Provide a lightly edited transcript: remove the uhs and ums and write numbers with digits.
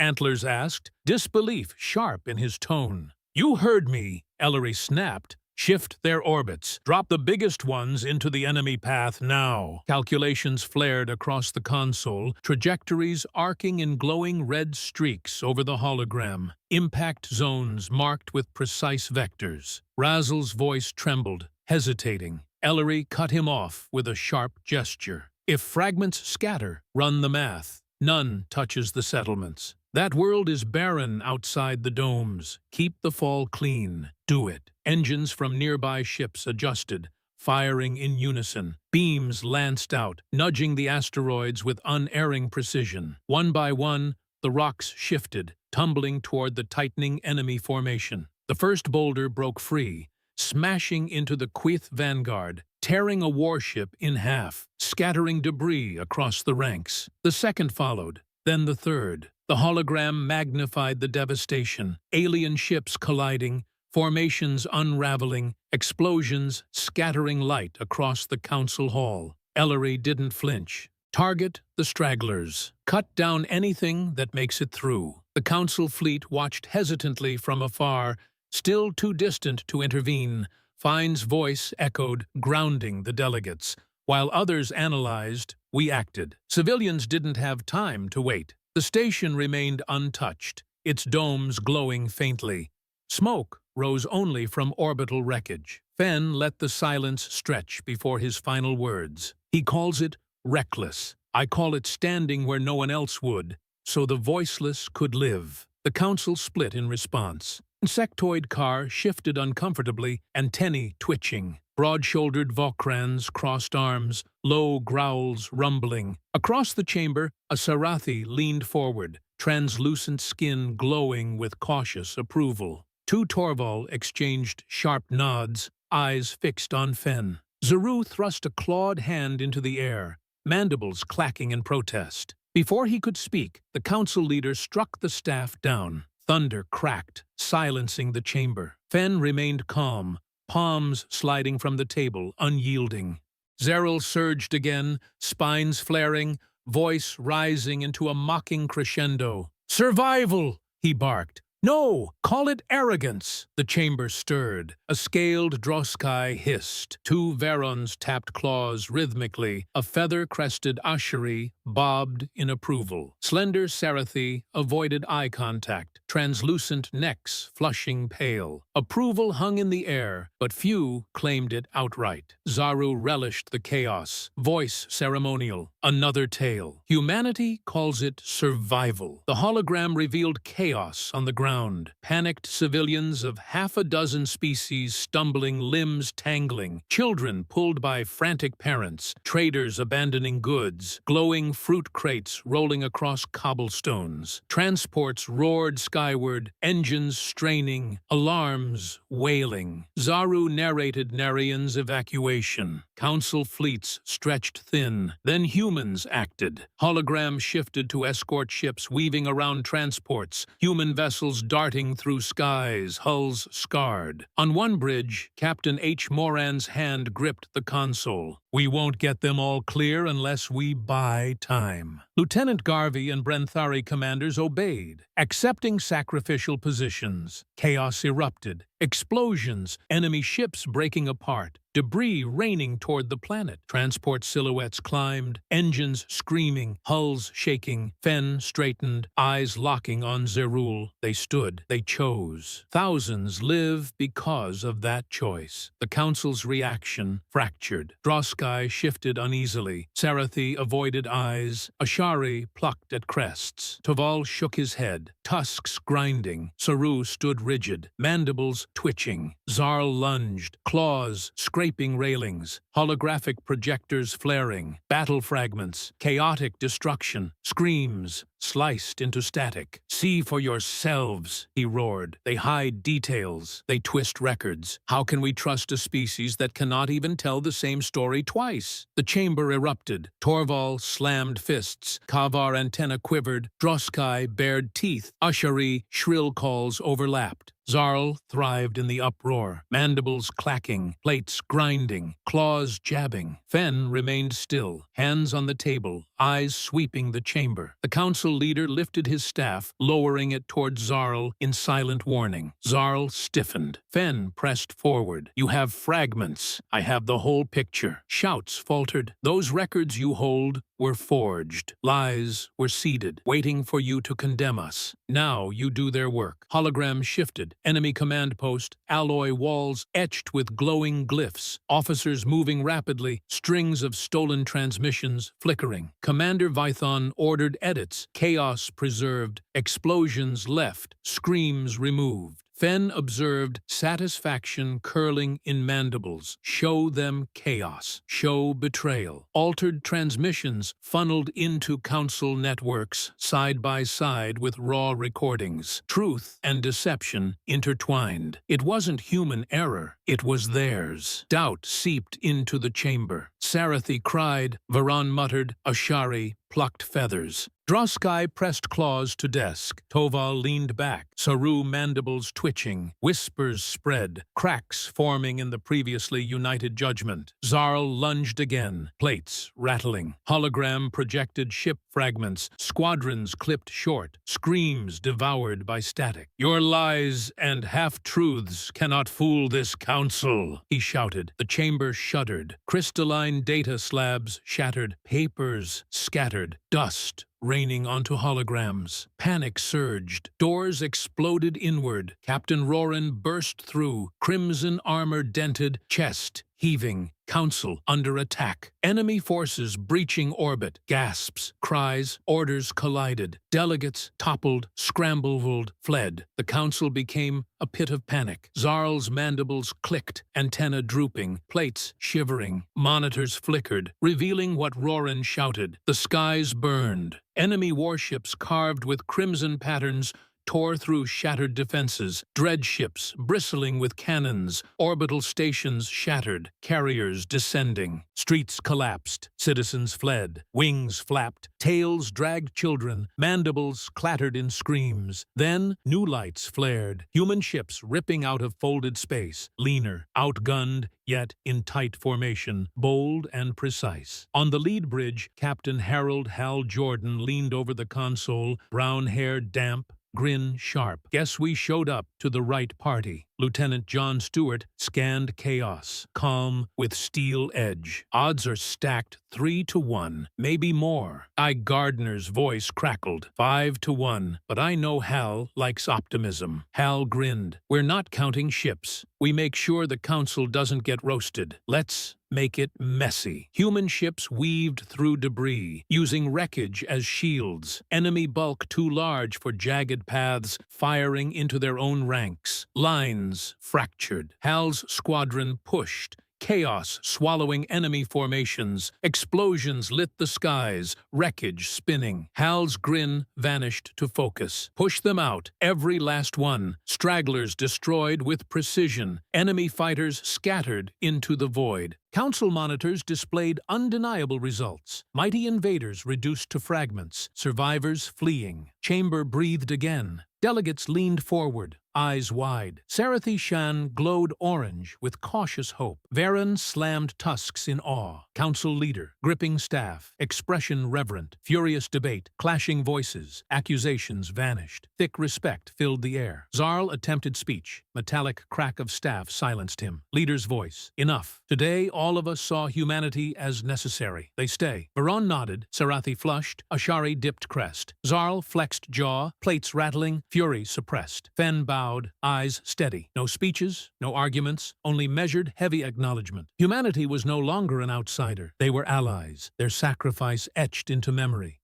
Antlers asked, disbelief sharp in his tone. You heard me, Ellery snapped. Shift their orbits. Drop the biggest ones into the enemy path now. Calculations flared across the console, trajectories arcing in glowing red streaks over the hologram. Impact zones marked with precise vectors. Razzle's voice trembled, hesitating. Ellery cut him off with a sharp gesture. If fragments scatter, run the math. None touches the settlements. That world is barren outside the domes. Keep the fall clean. Do it. Engines from nearby ships adjusted, firing in unison. Beams lanced out, nudging the asteroids with unerring precision. One by one, the rocks shifted, tumbling toward the tightening enemy formation. The first boulder broke free, smashing into the Quith vanguard, tearing a warship in half, scattering debris across the ranks. The second followed, then the third. The hologram magnified the devastation, alien ships colliding, formations unraveling, explosions scattering light across the council hall. Ellery didn't flinch. Target the stragglers. Cut down anything that makes it through. The council fleet watched hesitantly from afar, still too distant to intervene. Fine's voice echoed, grounding the delegates. While others analyzed, we acted. Civilians didn't have time to wait. The station remained untouched, its domes glowing faintly. Smoke rose only from orbital wreckage. Fenn let the silence stretch before his final words. He calls it reckless. I call it standing where no one else would, so the voiceless could live. The council split in response. Insectoid car shifted uncomfortably, antennae twitching. Broad-shouldered Vokrans crossed arms, low growls rumbling. Across the chamber, a Sarathi leaned forward, translucent skin glowing with cautious approval. Two Torval exchanged sharp nods, eyes fixed on Fenn. Zaru thrust a clawed hand into the air, mandibles clacking in protest. Before he could speak, the council leader struck the staff down. Thunder cracked, silencing the chamber. Fenn remained calm, palms sliding from the table, unyielding. Zeril surged again, spines flaring, voice rising into a mocking crescendo. Survival, he barked. No, call it arrogance. The chamber stirred. A scaled Droskai hissed. Two Varons tapped claws rhythmically. A feather-crested Asheri bobbed in approval. Slender Sarathi avoided eye contact, translucent necks flushing pale. Approval hung in the air, but few claimed it outright. Zaru relished the chaos. Voice ceremonial. Another tale. Humanity calls it survival. The hologram revealed chaos on the ground. Panicked civilians of half a dozen species stumbling, limbs tangling, children pulled by frantic parents, traders abandoning goods, glowing fruit crates rolling across cobblestones. Transports roared skyward, engines straining, alarms wailing. Zaru narrated Narian's evacuation. Council fleets stretched thin. Then humans acted. Holograms shifted to escort ships weaving around transports, human vessels darting through skies, hulls scarred. On one bridge, Captain H. Moran's hand gripped the console. We won't get them all clear unless we buy time. Lieutenant Garvey and Brenthari commanders obeyed, accepting sacrificial positions. Chaos erupted. Explosions, enemy ships breaking apart, debris raining toward the planet. Transport silhouettes climbed, engines screaming, hulls shaking. Fenn straightened, eyes locking on Zerul. They stood, they chose. Thousands live because of that choice. The council's reaction fractured. Droskai shifted uneasily. Sarathi avoided eyes. Ashari plucked at crests. Toval shook his head, tusks grinding. Saru stood rigid, mandibles twitching. Zarl lunged, claws scraping railings, holographic projectors flaring, battle fragments, chaotic destruction, screams sliced into static. See for yourselves, he roared. They hide details. They twist records. How can we trust a species that cannot even tell the same story twice? The chamber erupted. Torval slammed fists. Kavar antenna quivered. Droskai bared teeth. Ashari shrill calls overlapped. Zarl thrived in the uproar, mandibles clacking, plates grinding, claws jabbing. Fen remained still, hands on the table, eyes sweeping the chamber. The council leader lifted his staff, lowering it toward Zarl in silent warning. Zarl stiffened. Fen pressed forward. "You have fragments. I have the whole picture." Shouts faltered. "Those records you hold were forged. Lies were seeded, waiting for you to condemn us. Now you do their work." Holograms shifted. Enemy command post, alloy walls etched with glowing glyphs. Officers moving rapidly, strings of stolen transmissions flickering. Commander Vython ordered edits. Chaos preserved, explosions left, screams removed. Fen observed satisfaction curling in mandibles. Show them chaos. Show betrayal. Altered transmissions funneled into council networks, side by side with raw recordings. Truth and deception intertwined. It wasn't human error. It was theirs. Doubt seeped into the chamber. Sarathi cried. Varan muttered. Ashari plucked feathers. Droskai pressed claws to desk. Toval leaned back, Saru mandibles twitching. Whispers spread, cracks forming in the previously united judgment. Zarl lunged again, plates rattling. Hologram projected ship fragments, squadrons clipped short, screams devoured by static. "Your lies and half-truths cannot fool this council," he shouted. The chamber shuddered. Crystalline data slabs shattered, papers scattered, dust raining onto holograms. Panic surged. Doors exploded inward. Captain Roran burst through. Crimson armor dented, chest heaving. Council under attack. Enemy forces breaching orbit. Gasps, cries, orders collided. Delegates toppled, scrambled, fled. The council became a pit of panic. Zarl's mandibles clicked, antenna drooping, plates shivering. Monitors flickered, revealing what Roran shouted. The skies burned. Enemy warships carved with crimson patterns tore through shattered defenses, dread ships bristling with cannons, orbital stations shattered, carriers descending. Streets collapsed, citizens fled, wings flapped, tails dragged children, mandibles clattered in screams. Then new lights flared, human ships ripping out of folded space, leaner, outgunned, yet in tight formation, bold and precise. On the lead bridge, Captain Harold Hal Jordan leaned over the console, brown hair damp, grin sharp. "Guess we showed up to the right party." Lieutenant John Stewart scanned chaos, calm with steel edge. "Odds are stacked 3-1, maybe more." Gardner's voice crackled. 5-1, but I know Hal likes optimism. Hal grinned. "We're not counting ships. We make sure the council doesn't get roasted. Let's make it messy." Human ships weaved through debris, using wreckage as shields. Enemy bulk too large for jagged paths, firing into their own ranks. Lines fractured. Hal's squadron pushed. Chaos swallowing enemy formations. Explosions lit the skies, wreckage spinning. Hal's grin vanished to focus. "Push them out, every last one." Stragglers destroyed with precision. Enemy fighters scattered into the void. Council monitors displayed undeniable results. Mighty invaders reduced to fragments. Survivors fleeing. Chamber breathed again. Delegates leaned forward, eyes wide. Sarathi Shan glowed orange with cautious hope. Varen slammed tusks in awe. Council leader, gripping staff, expression reverent. Furious debate, clashing voices. Accusations vanished. Thick respect filled the air. Zarl attempted speech. Metallic crack of staff silenced him. Leader's voice. "Enough. Today all of us saw humanity as necessary. They stay." Varan nodded. Sarathi flushed. Ashari dipped crest. Zarl flexed jaw, plates rattling, fury suppressed. Fen bowed, eyes steady. No speeches, no arguments, only measured, heavy acknowledgement. Humanity was no longer an outsider. They were allies, their sacrifice etched into memory.